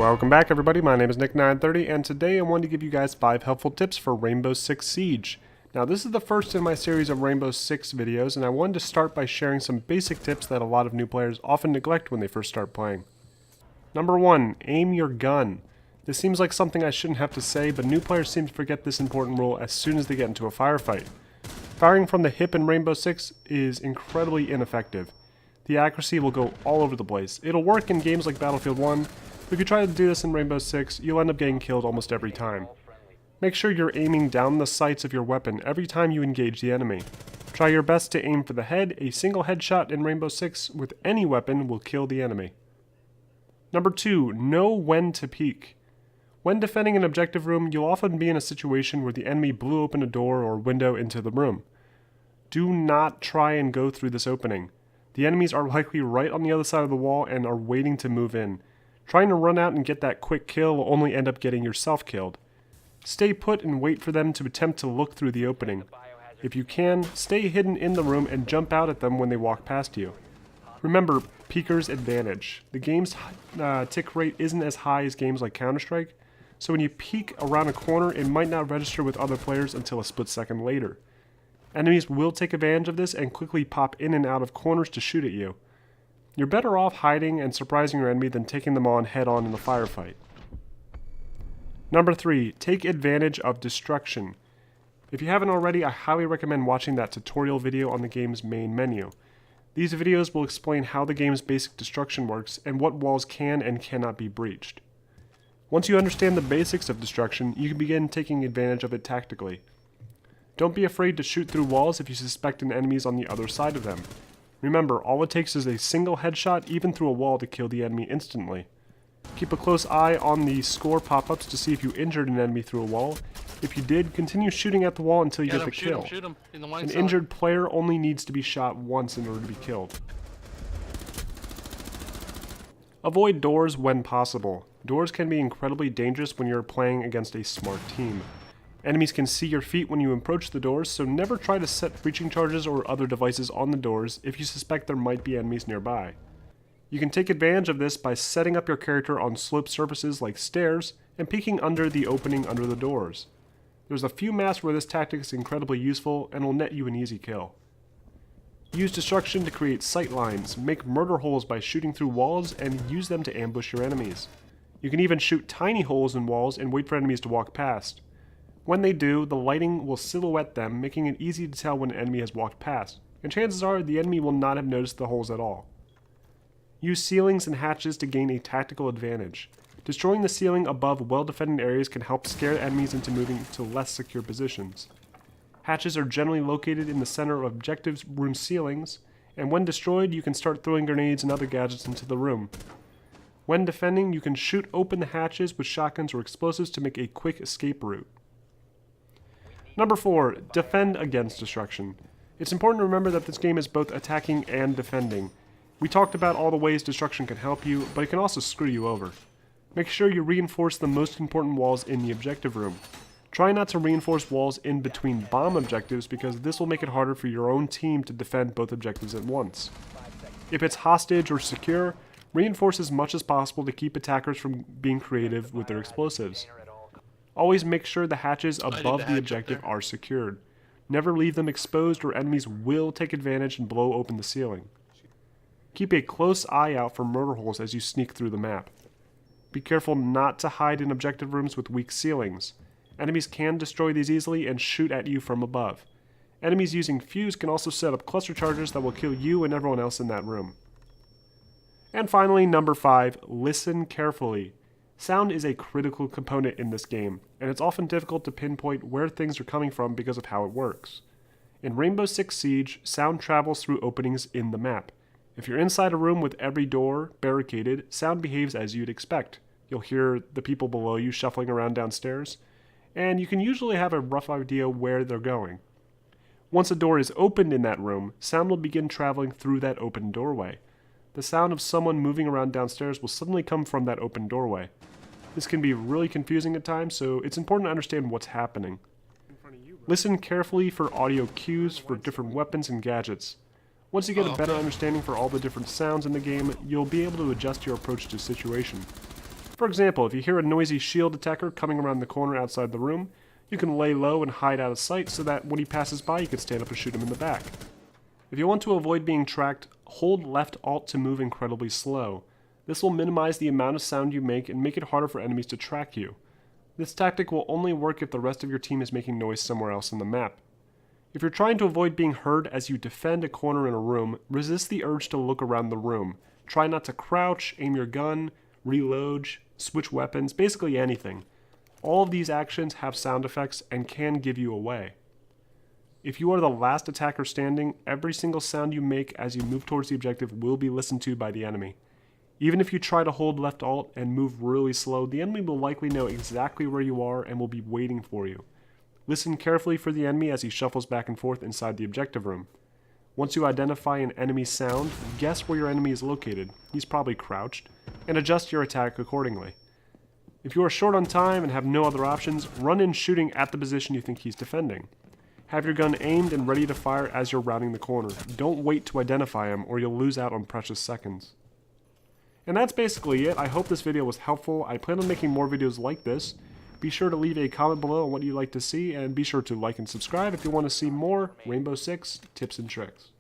Welcome back everybody, my name is Nick930 and today I wanted to give you guys 5 helpful tips for Rainbow Six Siege. Now this is the first in my series of Rainbow Six videos and I wanted to start by sharing some basic tips that a lot of new players often neglect when they first start playing. Number 1, aim your gun. This seems like something I shouldn't have to say, but new players seem to forget this important rule as soon as they get into a firefight. Firing from the hip in Rainbow Six is incredibly ineffective. The accuracy will go all over the place. It'll work in games like Battlefield 1, but if you try to do this in Rainbow Six, you'll end up getting killed almost every time. Make sure you're aiming down the sights of your weapon every time you engage the enemy. Try your best to aim for the head. A single headshot in Rainbow Six with any weapon will kill the enemy. Number 2, know when to peek. When defending an objective room, you'll often be in a situation where the enemy blew open a door or window into the room. Do not try and go through this opening. The enemies are likely right on the other side of the wall and are waiting to move in. Trying to run out and get that quick kill will only end up getting yourself killed. Stay put and wait for them to attempt to look through the opening. If you can, stay hidden in the room and jump out at them when they walk past you. Remember, peeker's advantage. The game's tick rate isn't as high as games like Counter-Strike, so when you peek around a corner, it might not register with other players until a split second later. Enemies will take advantage of this and quickly pop in and out of corners to shoot at you. You're better off hiding and surprising your enemy than taking them on head-on in a firefight. Number 3, take advantage of destruction. If you haven't already, I highly recommend watching that tutorial video on the game's main menu. These videos will explain how the game's basic destruction works and what walls can and cannot be breached. Once you understand the basics of destruction, you can begin taking advantage of it tactically. Don't be afraid to shoot through walls if you suspect an enemy is on the other side of them. Remember, all it takes is a single headshot even through a wall to kill the enemy instantly. Keep a close eye on the score pop-ups to see if you injured an enemy through a wall. If you did, continue shooting at the wall until you get the kill. Shoot him. In the wine An cellar. injured player only needs to be shot once in order to be killed. Avoid doors when possible. Doors can be incredibly dangerous when you're playing against a smart team. Enemies can see your feet when you approach the doors, so never try to set breaching charges or other devices on the doors if you suspect there might be enemies nearby. You can take advantage of this by setting up your character on sloped surfaces like stairs and peeking under the opening under the doors. There's a few maps where this tactic is incredibly useful and will net you an easy kill. Use destruction to create sight lines, make murder holes by shooting through walls, and use them to ambush your enemies. You can even shoot tiny holes in walls and wait for enemies to walk past. When they do, the lighting will silhouette them, making it easy to tell when an enemy has walked past, and chances are the enemy will not have noticed the holes at all. Use ceilings and hatches to gain a tactical advantage. Destroying the ceiling above well-defended areas can help scare enemies into moving to less secure positions. Hatches are generally located in the center of objective room ceilings, and when destroyed, you can start throwing grenades and other gadgets into the room. When defending, you can shoot open the hatches with shotguns or explosives to make a quick escape route. Number 4, defend against destruction. It's important to remember that this game is both attacking and defending. We talked about all the ways destruction can help you, but it can also screw you over. Make sure you reinforce the most important walls in the objective room. Try not to reinforce walls in between bomb objectives because this will make it harder for your own team to defend both objectives at once. If it's hostage or secure, reinforce as much as possible to keep attackers from being creative with their explosives. Always make sure the hatches above the objective are secured. Never leave them exposed or enemies will take advantage and blow open the ceiling. Keep a close eye out for murder holes as you sneak through the map. Be careful not to hide in objective rooms with weak ceilings. Enemies can destroy these easily and shoot at you from above. Enemies using fuse can also set up cluster charges that will kill you and everyone else in that room. And finally, number 5, listen carefully. Sound is a critical component in this game, and it's often difficult to pinpoint where things are coming from because of how it works. In Rainbow Six Siege, sound travels through openings in the map. If you're inside a room with every door barricaded, sound behaves as you'd expect. You'll hear the people below you shuffling around downstairs, and you can usually have a rough idea where they're going. Once a door is opened in that room, sound will begin traveling through that open doorway. The sound of someone moving around downstairs will suddenly come from that open doorway. This can be really confusing at times, so it's important to understand what's happening. Listen carefully for audio cues for different weapons and gadgets. Once you get a better understanding for all the different sounds in the game, you'll be able to adjust your approach to the situation. For example, if you hear a noisy shield attacker coming around the corner outside the room, you can lay low and hide out of sight so that when he passes by you can stand up and shoot him in the back. If you want to avoid being tracked, hold left alt to move incredibly slow. This will minimize the amount of sound you make and make it harder for enemies to track you. This tactic will only work if the rest of your team is making noise somewhere else on the map. If you're trying to avoid being heard as you defend a corner in a room, resist the urge to look around the room. Try not to crouch, aim your gun, reload, switch weapons, basically anything. All of these actions have sound effects and can give you away. If you are the last attacker standing, every single sound you make as you move towards the objective will be listened to by the enemy. Even if you try to hold left alt and move really slow, the enemy will likely know exactly where you are and will be waiting for you. Listen carefully for the enemy as he shuffles back and forth inside the objective room. Once you identify an enemy's sound, guess where your enemy is located. He's probably crouched, and adjust your attack accordingly. If you are short on time and have no other options, run in shooting at the position you think he's defending. Have your gun aimed and ready to fire as you're rounding the corner. Don't wait to identify him or you'll lose out on precious seconds. And that's basically it. I hope this video was helpful. I plan on making more videos like this. Be sure to leave a comment below on what you'd like to see, and be sure to like and subscribe if you want to see more Rainbow Six tips and tricks.